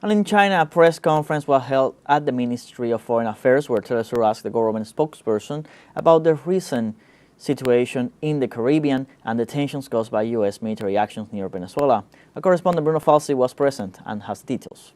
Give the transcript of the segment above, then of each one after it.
And in China, a press conference was held at the Ministry of Foreign Affairs where teleSUR asked the government spokesperson about the recent situation in the Caribbean and the tensions caused by U.S. military actions near Venezuela. Our correspondent Bruno Falci was present and has details.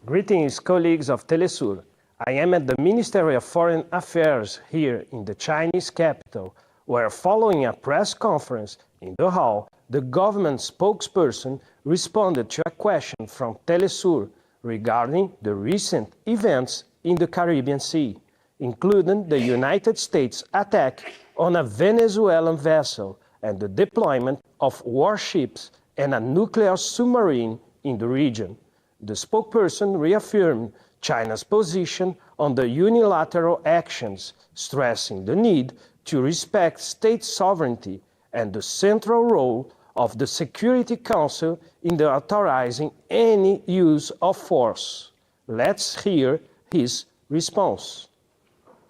Greetings, colleagues of teleSUR. I am at the Ministry of Foreign Affairs here in the Chinese capital, where following a press conference in the hall, the government spokesperson responded to a question from teleSUR regarding the recent events in the Caribbean Sea, including the United States attack on a Venezuelan vessel and the deployment of warships and a nuclear submarine in the region. The spokesperson reaffirmed China's position on the unilateral actions, stressing the need to respect state sovereignty and the central role of the Security Council in the authorizing any use of force. Let's hear his response.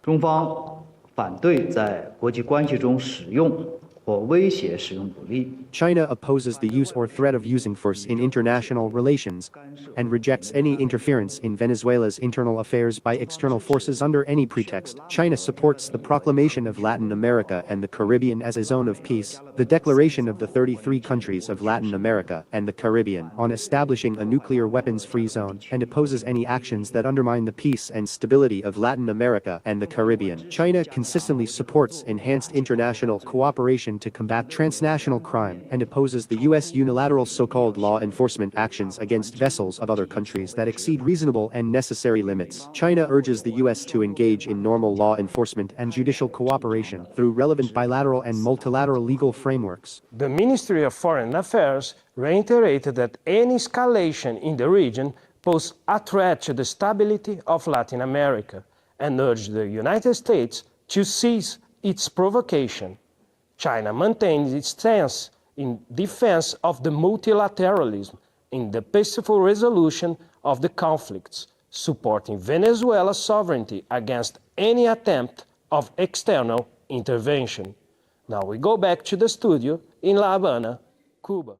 中方反对在国际关系中使用或威胁使用武力。 China opposes the use or threat of using force in international relations and rejects any interference in Venezuela's internal affairs by external forces under any pretext. China supports the proclamation of Latin America and the Caribbean as a zone of peace, the declaration of the 33 countries of Latin America and the Caribbean on establishing a nuclear weapons-free zone, and opposes any actions that undermine the peace and stability of Latin America and the Caribbean. China consistently supports enhanced international cooperation to combat transnational crime and opposes the U.S. unilateral so-called law enforcement actions against vessels of other countries that exceed reasonable and necessary limits. China urges the U.S. to engage in normal law enforcement and judicial cooperation through relevant bilateral and multilateral legal frameworks. The Ministry of Foreign Affairs reiterated that any escalation in the region poses a threat to the stability of Latin America and urged the United States to cease its provocation. China maintains its stance in defense of the multilateralism in the peaceful resolution of the conflicts, supporting Venezuela's sovereignty against any attempt of external intervention. Now we go back to the studio in La Habana, Cuba.